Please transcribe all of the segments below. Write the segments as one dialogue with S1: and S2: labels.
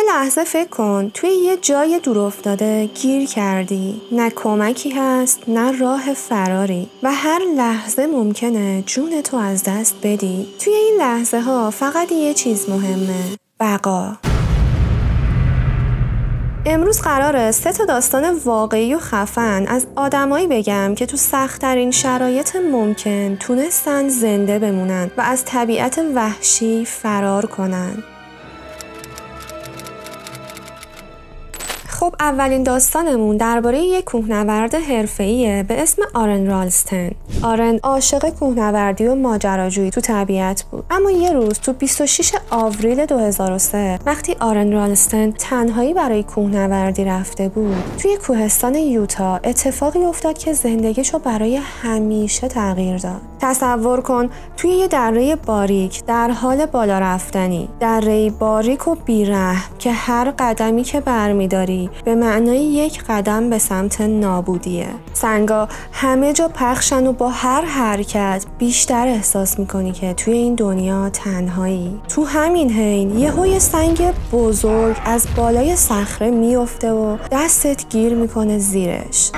S1: لحظه فکر کن توی یه جای دورافتاده گیر کردی، نه کمکی هست نه راه فراری و هر لحظه ممکنه جونتو از دست بدی. توی این لحظه ها فقط یه چیز مهمه: بقا. امروز قراره 3 داستان واقعی و خفن از آدمایی بگم که تو سخت‌ترین شرایط ممکن تونستن زنده بمونن و از طبیعت وحشی فرار کنن. خب اولین داستانمون درباره یک کوهنورد حرفه‌ایه به اسم آرن رالستن. آرن عاشق کوهنوردی و ماجراجویی تو طبیعت بود. اما یه روز تو 26 آوریل 2003 وقتی آرن رالستن تنهایی برای کوهنوردی رفته بود، توی کوهستان یوتا اتفاقی افتاد که زندگیشو برای همیشه تغییر داد. تصور کن توی یه دره باریک در حال بالا رفتنی، دره باریک و بی‌رحم که هر قدمی که برمی‌داری به معنای یک قدم به سمت نابودیه. سنگا همه جا پخشن و با هر حرکت بیشتر احساس میکنی که توی این دنیا تنهایی. تو همین حین یه سنگ بزرگ از بالای صخره میفته و دستت گیر میکنه زیرش.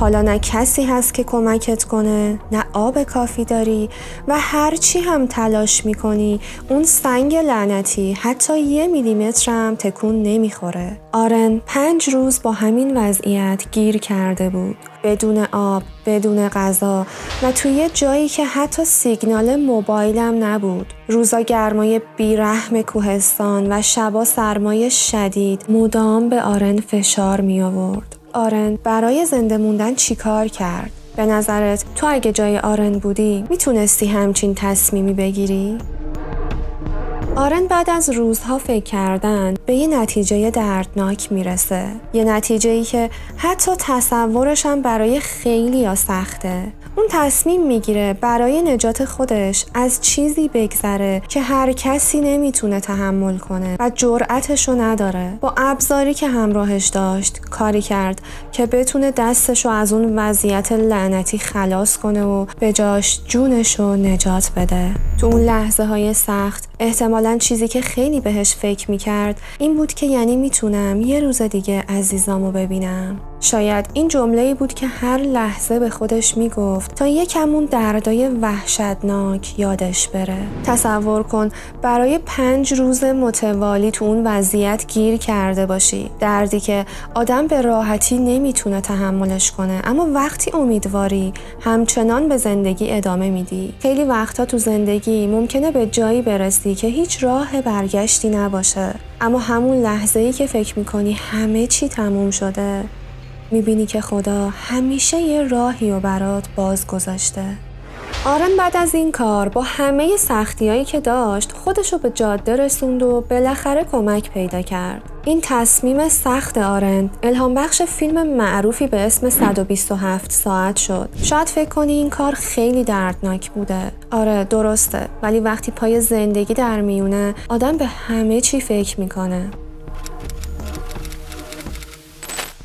S1: حالا نه کسی هست که کمکت کنه، نه آب کافی داری و هر چی هم تلاش میکنی اون سنگ لعنتی حتی 1 میلیمتر هم تکون نمیخوره. آرن 5 روز با همین وضعیت گیر کرده بود، بدون آب، بدون غذا و توی جایی که حتی سیگنال موبایلم نبود. روزا گرمای بیرحم کوهستان و شبا سرمای شدید مدام به آرن فشار می آورد. آرن برای زنده موندن چی کار کرد؟ به نظرت تو اگه جای آرن بودی میتونستی همچین تصمیمی بگیری؟ آرن بعد از روزها فکر کردن به یه نتیجه دردناک میرسه. یه نتیجه‌ای که حتی تصورش هم برای خیلی‌ها سخته. اون تصمیم میگیره برای نجات خودش از چیزی بگذره که هر کسی نمیتونه تحمل کنه و جرأتشو نداره. با ابزاری که همراهش داشت کاری کرد که بتونه دستشو از اون وضعیت لعنتی خلاص کنه و به جاش جونشو نجات بده. تو اون لحظه های سخت احتمالاً چیزی که خیلی بهش فکر میکرد این بود که یعنی میتونم یه روز دیگه عزیزامو ببینم. شاید این جمله‌ای بود که هر لحظه به خودش میگفت تا یکمون دردای وحشتناک یادش بره. تصور کن برای 5 روز متوالی تو اون وضعیت گیر کرده باشی، دردی که آدم به راحتی نمیتونه تحملش کنه، اما وقتی امیدواری همچنان به زندگی ادامه میدی. خیلی وقتا تو زندگی ممکنه به جایی برسی که هیچ راه برگشتی نباشه، اما همون لحظه‌ای که فکر میکنی همه چی تموم شده میبینی که خدا همیشه یه راهی رو برات باز گذاشته. آرن بعد از این کار با همه سختیایی که داشت خودشو به جاده رسوند و بالاخره کمک پیدا کرد. این تصمیم سخت آرن الهام بخش فیلم معروفی به اسم 127 ساعت شد. شاید فکر کنی این کار خیلی دردناک بوده. آره درسته، ولی وقتی پای زندگی در میونه آدم به همه چی فکر میکنه.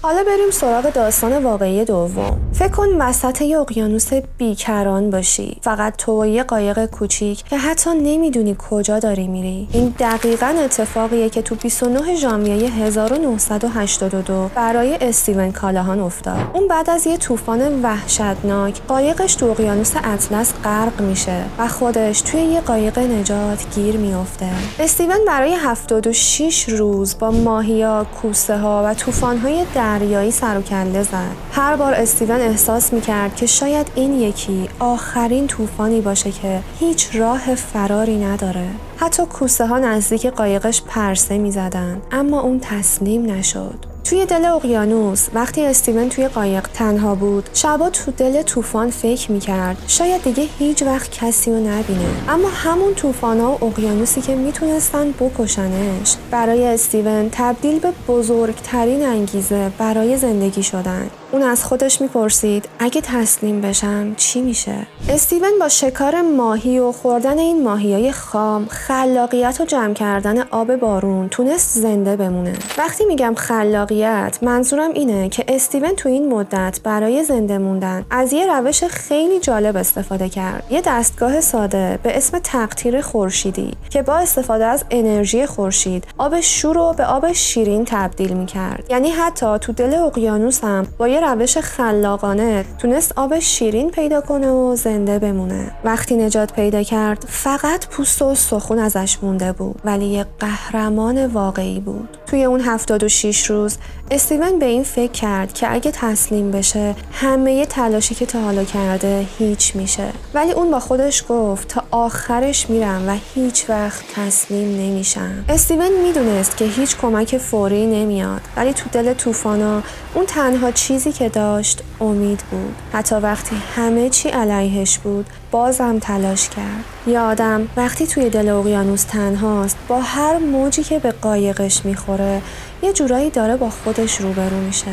S1: حالا بریم سراغ داستان واقعی دوم. فکر کن وسط یه اقیانوس بیکران باشی، فقط تو و یه قایق کوچیک که حتی نمیدونی کجا داری میری. این دقیقاً اتفاقیه که تو 29 ژانویه 1982 برای استیون کالاهان افتاد. اون بعد از یه طوفان وحشتناک قایقش تو اقیانوس اطلس غرق میشه و خودش توی یه قایق نجات گیر میافته. استیون برای 76 روز با ماهیا، کوسه ها و طوفان‌های دریایی سر و کله زد. هر بار استیون احساس میکرد که شاید این یکی آخرین طوفانی باشه که هیچ راه فراری نداره. حتی کوسه ها نزدیک قایقش پرسه میزدن، اما اون تسلیم نشد. توی دل اقیانوس وقتی استیون توی قایق تنها بود، شبا تو دل طوفان فکر میکرد شاید دیگه هیچ وقت کسی رو نبینه، اما همون طوفانا و اقیانوسی که میتونستن بکشنش برای استیون تبدیل به بزرگترین انگیزه برای زندگی شدن. اون از خودش میپرسید اگه تسلیم بشم چی میشه؟ استیون با شکار ماهی و خوردن این ماهیای خام، خلاقیت و جمع کردن آب بارون تونست زنده بمونه. وقتی میگم خلاقیت، منظورم اینه که استیون تو این مدت برای زنده موندن از یه روش خیلی جالب استفاده کرد. یه دستگاه ساده به اسم تقطیر خورشیدی که با استفاده از انرژی خورشید آب شور رو به آب شیرین تبدیل میکرد. یعنی حتی تو دل اقیانوس هم با یه روش خلاقانه تونست آب شیرین پیدا کنه و زنده بمونه. وقتی نجات پیدا کرد فقط پوست و استخون ازش مونده بود، ولی یه قهرمان واقعی بود. توی اون 76 روز استیون به این فکر کرد که اگه تسلیم بشه همه تلاشی که تا حالا کرده هیچ میشه. ولی اون با خودش گفت تا آخرش میرم و هیچ وقت تسلیم نمیشم. استیون میدونست که هیچ کمک فوری نمیاد، ولی تو دل طوفانا اون تنها چیزی که داشت امید بود. حتی وقتی همه چی علیهش بود بازم تلاش کرد. یه آدم وقتی توی دل اقیانوس تنهاست، با هر موجی که به قایقش میخوره یه جورایی داره با خودش روبرو میشه.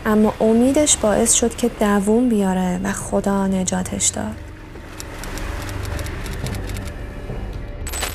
S1: اما امیدش باعث شد که دووم بیاره و خدا نجاتش داد.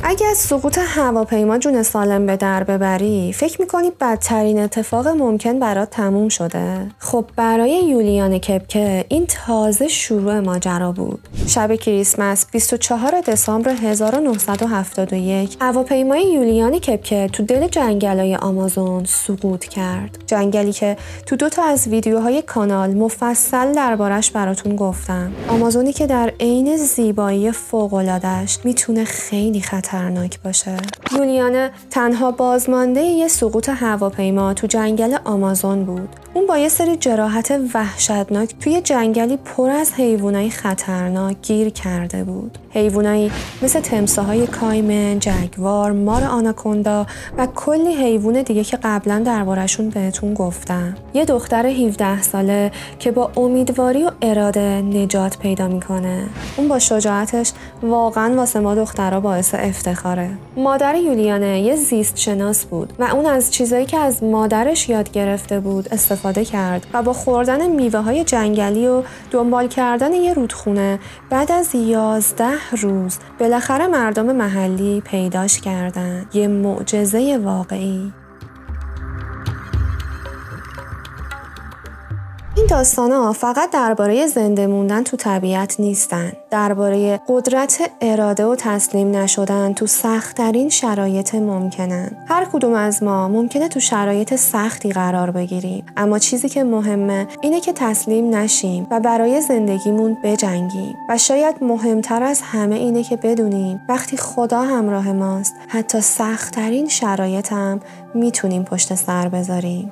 S1: اگه از سقوط هواپیما جون سالم به در ببری، فکر میکنی بدترین اتفاق ممکن برات تموم شده؟ خب برای یولیان کپکه این تازه شروع ماجرا بود. شب کریسمس 24 دسامبر 1971 هواپیمای یولیان کپکه تو دل جنگلای آمازون سقوط کرد. جنگلی که تو 2 تا از ویدیوهای کانال مفصل دربارش براتون گفتم. آمازونی که در عین زیبایی فوق‌العاده‌اش میتونه خیلی خطرناک باشه. یولیانه تنها بازمانده یه سقوط هواپیما تو جنگل آمازون بود. اون با یه سری جراحت وحشتناک توی جنگلی پر از حیوانای خطرناک گیر کرده بود. حیوانایی مثل تمساح‌های کایمن، جگوار، مار آناکوندا و کلی حیوان دیگه که قبلا دربارشون بهتون گفتم. یه دختر 17 ساله که با امیدواری و اراده نجات پیدا میکنه. اون با شجاعتش واقعا واسه ما دخترها باعث افتخاره. مادر یولیانه یه زیست شناس بود و اون از چیزایی که از مادرش یاد گرفته بود استفاده کرد و با خوردن میوه‌های جنگلی و دنبال کردن یه رودخونه بعد از 11 روز بالاخره مردم محلی پیداش کردن. یه معجزه واقعی. این داستانا فقط درباره زنده موندن تو طبیعت نیستن، درباره قدرت اراده و تسلیم نشدن تو سخت‌ترین شرایط ممکنن. هر کدوم از ما ممکنه تو شرایط سختی قرار بگیریم، اما چیزی که مهمه اینه که تسلیم نشیم و برای زندگیمون بجنگیم. و شاید مهمتر از همه اینه که بدونیم وقتی خدا همراه ماست، حتی سخت‌ترین شرایط هم میتونیم پشت سر بذاریم.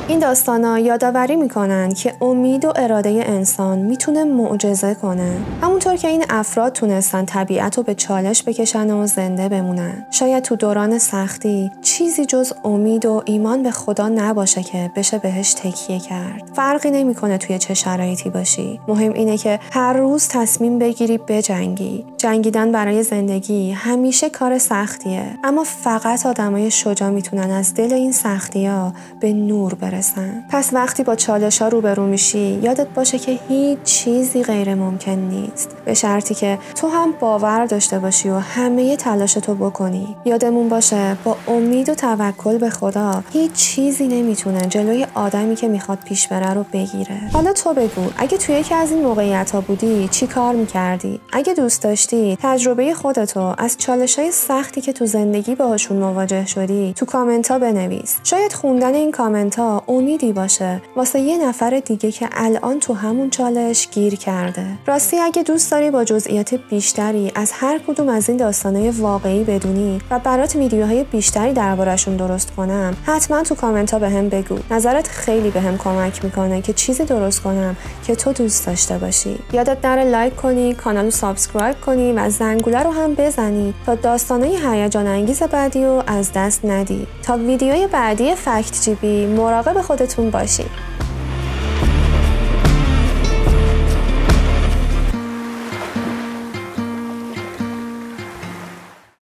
S1: این داستانا یادآوری میکنن که امید و اراده انسان میتونه معجزه کنه. همونطور که این افراد تونستن طبیعت رو به چالش بکشن و زنده بمونن. شاید تو دوران سختی چیزی جز امید و ایمان به خدا نباشه که بشه بهش تکیه کرد. فرقی نمیکنه توی چه شرایطی باشی. مهم اینه که هر روز تصمیم بگیری بجنگی. جنگیدن برای زندگی همیشه کار سختیه، اما فقط آدمای شجاع میتونن از دل این سختی‌ها به نور برسن. پس وقتی با چالش‌ها روبرو میشی، یادت باشه که هیچ چیزی غیر ممکن نیست، به شرطی که تو هم باور داشته باشی و همه تلاشتو بکنی. یادمون باشه با امید و توکل به خدا هیچ چیزی نمیتونه جلوی آدمی که میخواد پیش بره رو بگیره. حالا تو بگو، اگه توی یکی از این موقعیت‌ها بودی چی کار میکردی؟ اگه دوست داشتی تجربه خودتو از چالش‌های سختی که تو زندگی باهاشون مواجه شدی تو کامنت‌ها بنویس. شاید خوندن این کامنت‌ها امیدی باشه واسه یه نفر دیگه که الان تو همون چالش گیر کرده. راستی اگه دوست داری با جزئیات بیشتری از هر کدوم از این داستانای واقعی بدونی و برات ویدیوهای بیشتری درباره‌شون درست کنم، حتما تو کامنت‌ها بهم بگو. نظرت خیلی بهم کمک میکنه که چیزی درست کنم که تو دوست داشته باشی. یادت نره لایک کنی، کانالو سابسکرایب کنی و زنگوله رو هم بزنی تا داستانای هیجان انگیز بعدی رو از دست ندی. تا ویدیوی بعدی فکت جیبی مراقب خودتون باشید.